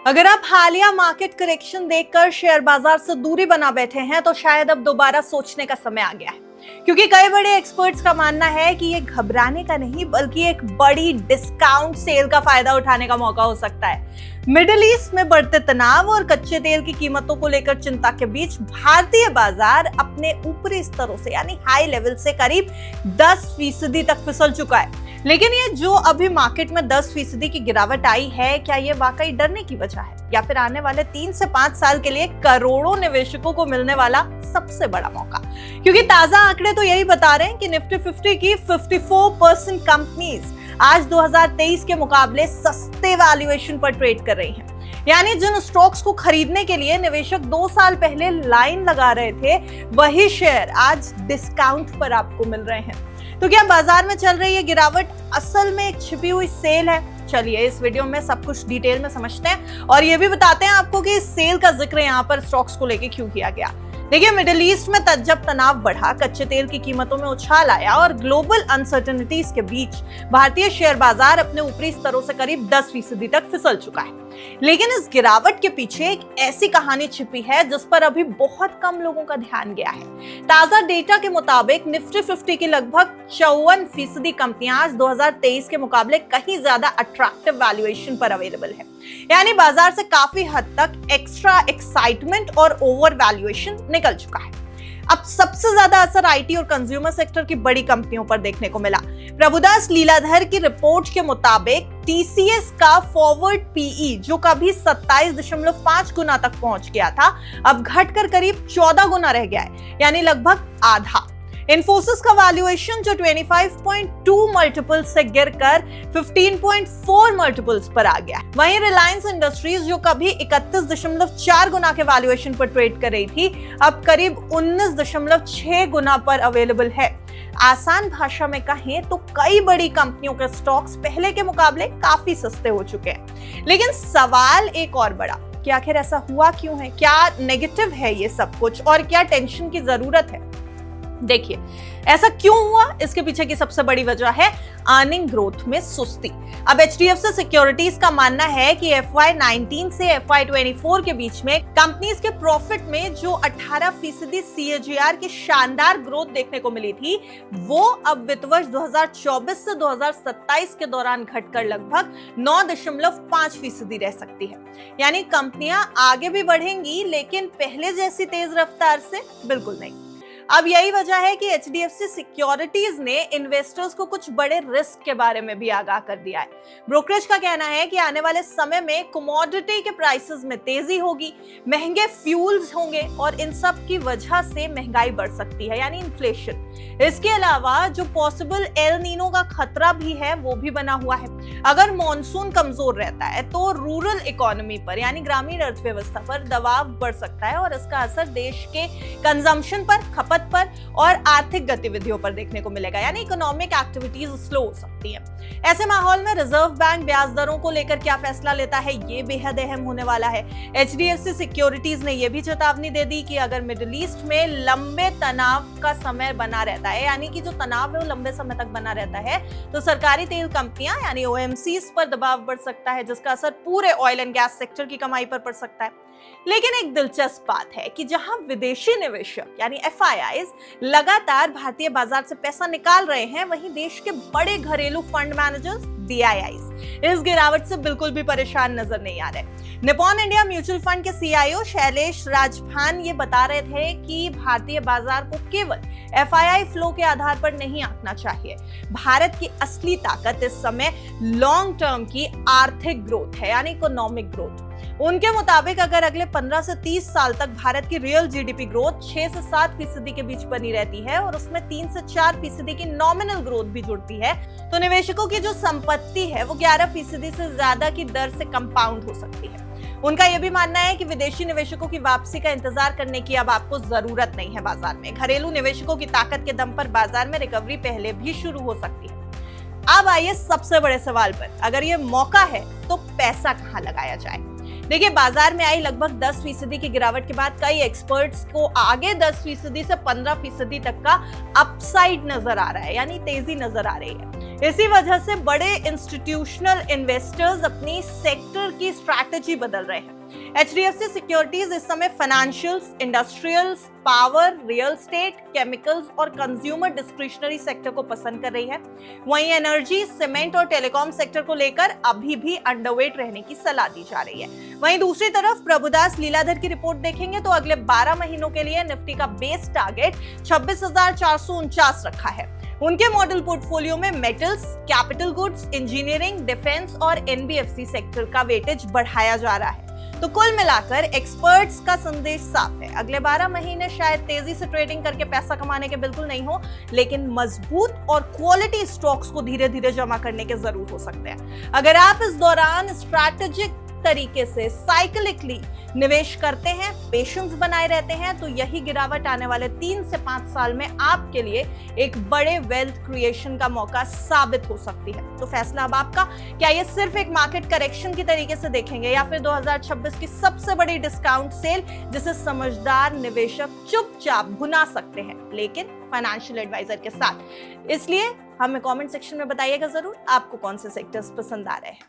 अगर आप हालिया मार्केट करेक्शन देखकर शेयर बाजार से दूरी बना बैठे हैं तो शायद अब दोबारा सोचने का समय आ गया है, क्योंकि कई बड़े एक्सपर्ट्स का मानना है कि ये घबराने का नहीं बल्कि एक बड़ी डिस्काउंट सेल का फायदा उठाने का मौका हो सकता है। मिडिल ईस्ट में बढ़ते तनाव और कच्चे तेल की कीमतों को लेकर चिंता के बीच भारतीय बाजार अपने ऊपरी स्तरों से यानी हाई लेवल से करीब 10% तक फिसल चुका है। लेकिन ये जो अभी मार्केट में 10% की गिरावट आई है, क्या ये वाकई डरने की वजह है या फिर आने वाले 3 से 5 साल के लिए करोड़ों निवेशकों को मिलने वाला सबसे बड़ा मौका? क्योंकि ताजा आंकड़े तो यही बता रहे हैं कि निफ्टी 50 की 54% कंपनीज आज 2023 के मुकाबले सस्ते वैल्यूएशन पर ट्रेड कर रही हैं। यानी जिन स्टॉक्स को खरीदने के लिए निवेशक 2 साल पहले लाइन लगा रहे थे, वही शेयर आज डिस्काउंट पर आपको मिल रहे हैं। तो क्या बाजार में चल रही ये गिरावट असल में एक छिपी हुई सेल है? चलिए इस वीडियो में सब कुछ डिटेल में समझते हैं और ये भी बताते हैं आपको कि इस सेल का जिक्र यहाँ पर स्टॉक्स को लेके क्यों किया गया। देखिए, मिडिल ईस्ट में जब तनाव बढ़ा, कच्चे तेल की कीमतों में उछाल आया और ग्लोबल अनसर्टेनिटीज के बीच भारतीय शेयर बाजार अपने ऊपरी स्तरों से करीब 10% तक फिसल चुका है। लेकिन इस गिरावट के पीछे एक ऐसी कहानी छिपी है जिस पर अभी बहुत कम लोगों का ध्यान गया है। ताजा डेटा के मुताबिक निफ्टी 50 की लगभग 54% कंपनियां आज 2023 के मुकाबले कहीं ज्यादा अट्रैक्टिव वैल्यूएशन पर अवेलेबल है। यानी बाजार से काफी हद तक एक्स्ट्रा एक्साइटमेंट और ओवर वैल्यूएशन निकल चुका है। अब सबसे ज्यादा असर आईटी और कंज्यूमर सेक्टर की बड़ी कंपनियों पर देखने को मिला। प्रभुदास लीलाधर की रिपोर्ट के मुताबिक टीसीएस का फॉरवर्ड पीई जो कभी 27.5 गुना तक पहुंच गया था, अब घटकर करीब 14 गुना रह गया है, यानी लगभग आधा। इन्फोसिस का वैल्यूएशन जो 25.2 मल्टीपल्स से गिरकर 15.4 मल्टीपल्स पर आ गया। वहीं रिलायंस इंडस्ट्रीज जो कभी 31.4 गुना के वैल्यूएशन पर ट्रेड कर रही थी, अब करीब 19.6 गुना पर अवेलेबल है। आसान भाषा में कहें तो कई बड़ी कंपनियों के स्टॉक्स पहले के मुकाबले काफी सस्ते हो चुके हैं। लेकिन सवाल एक और बड़ा कि आखिर ऐसा हुआ क्यों है? क्या नेगेटिव है ये सब कुछ और क्या टेंशन की जरूरत है? देखिए, ऐसा क्यों हुआ, इसके पीछे की सबसे बड़ी वजह है अर्निंग ग्रोथ में सुस्ती। अब एचडीएफसी सिक्योरिटीज का मानना है कि FY19 से FY24 के बीच में कंपनीज के प्रॉफिट में जो 18% CAGR की शानदार ग्रोथ देखने को मिली थी, वो अब वित्त वर्ष 2024 से 2027 के दौरान घटकर लगभग 9.5% रह सकती है। यानी कंपनियां आगे भी बढ़ेंगी लेकिन पहले जैसी तेज रफ्तार से बिल्कुल नहीं। अब यही वजह है कि एचडीएफसी सिक्योरिटीज ने इन्वेस्टर्स को कुछ बड़े रिस्क के बारे में भी आगाह कर दिया है। ब्रोकरेज का कहना है कि आने वाले समय में कमोडिटी के प्राइसेस में तेजी होगी, महंगे फ्यूल्स होंगे और इन सब की वजह से महंगाई बढ़ सकती है, यानी इन्फ्लेशन। इसके अलावा जो पॉसिबल एल नीनो का खतरा भी है वो भी बना हुआ है। अगर मॉनसून कमजोर रहता है तो रूरल इकोनॉमी पर यानी ग्रामीण अर्थव्यवस्था पर दबाव बढ़ सकता है और इसका असर देश के कंजम्पशन पर, खपत पर और आर्थिक गतिविधियों पर देखने को मिलेगा, यानी इकोनॉमिक एक्टिविटीज स्लो हो सकती है। ऐसे माहौल में रिजर्व बैंक ब्याज दरों को लेकर क्या फैसला लेता है, ये बेहद अहम होने वाला है। एचडीएफसी सिक्योरिटीज ने यह भी चेतावनी दे दी कि अगर मिडिल ईस्ट में लंबे तनाव का समय बना रहता है, यानी कि जो तनाव है वो लंबे समय तक बना रहता है, तो सरकारी तेल कंपनियां यानी ओएमसीज पर दबाव बढ़ सकता है, जिसका असर पूरे ऑयल एंड गैस सेक्टर की कमाई पर पड़ सकता है। लेकिन एक दिलचस्प बात है कि जहां विदेशी निवेशक यानी FIIs लगातार भारतीय बाजार से पैसा निकाल रहे हैं, वहीं देश के बड़े घरेलू फंड मैनेजर्स DIIs इस गिरावट से बिल्कुल भी परेशान नजर नहीं आ रहे। निप्पॉन इंडिया म्यूचुअल फंड के CIO शैलेश राजभान ये बता रहे थे कि भारतीय बाजार को केवल FII फ्लो के आधार पर नहीं आंकना चाहिए। भारत की असली ताकत इस समय लॉन्ग टर्म की आर्थिक ग्रोथ है, यानी इकोनॉमिक ग्रोथ। उनके मुताबिक अगर अगले 15 से 30 साल तक भारत की रियल जीडीपी ग्रोथ 6 से 7% के बीच बनी रहती है और उसमें 3 से 4% की नॉमिनल ग्रोथ भी जुड़ती है, तो निवेशकों की जो संपत्ति है वो 11% से ज्यादा की दर से कंपाउंड हो सकती है। उनका यह भी मानना है कि विदेशी निवेशकों की वापसी का इंतजार करने की अब आपको जरूरत नहीं है। बाजार में घरेलू निवेशकों की ताकत के दम पर बाजार में रिकवरी पहले भी शुरू हो सकती है। अब आइए सबसे बड़े सवाल पर, अगर ये मौका है तो पैसा कहां लगाया जाए? देखिए, बाजार में आई लगभग 10% की गिरावट के बाद कई एक्सपर्ट्स को आगे 10% से 15% तक का अपसाइड नजर आ रहा है, यानी तेजी नजर आ रही है। इसी वजह से बड़े इंस्टीट्यूशनल इन्वेस्टर्स अपनी सेक्टर की स्ट्रैटेजी बदल रहे हैं। HDFC सिक्योरिटीज इस समय financials, industrials, power, real estate, chemicals और कंज्यूमर डिस्क्रिशनरी सेक्टर को पसंद कर रही है। वहीं एनर्जी, सीमेंट और टेलीकॉम सेक्टर को लेकर अभी भी अंडरवेट रहने की सलाह दी जा रही है। वहीं दूसरी तरफ प्रभुदास लीलाधर की रिपोर्ट देखेंगे तो अगले 12 महीनों के लिए निफ्टी का बेस टारगेट 26,449 रखा है। उनके मॉडल पोर्टफोलियो में metals, capital goods, engineering, defence और NBFC सेक्टर का वेटेज बढ़ाया जा रहा है। तो कुल मिलाकर एक्सपर्ट्स का संदेश साफ है, अगले 12 महीने शायद तेजी से ट्रेडिंग करके पैसा कमाने के बिल्कुल नहीं हो, लेकिन मजबूत और क्वालिटी स्टॉक्स को धीरे धीरे जमा करने के जरूर हो सकते हैं। अगर आप इस दौरान स्ट्रैटेजिक तरीके से साइक्लिकली निवेश करते हैं, पेशेंस बनाए रहते हैं, तो यही गिरावट आने वाले 3 से 5 साल में आपके लिए एक बड़े वेल्थ क्रिएशन का मौका साबित हो सकती है। तो फैसला अब आपका, क्या ये सिर्फ एक मार्केट करेक्शन की तरीके से देखेंगे या फिर 2026 की सबसे बड़ी डिस्काउंट सेल जिसे समझदार निवेशक चुपचाप भुना सकते हैं, लेकिन फाइनेंशियल एडवाइजर के साथ। इसलिए हमें कमेंट सेक्शन में बताइएगा जरूर आपको कौन से सेक्टर्स पसंद आ रहे हैं।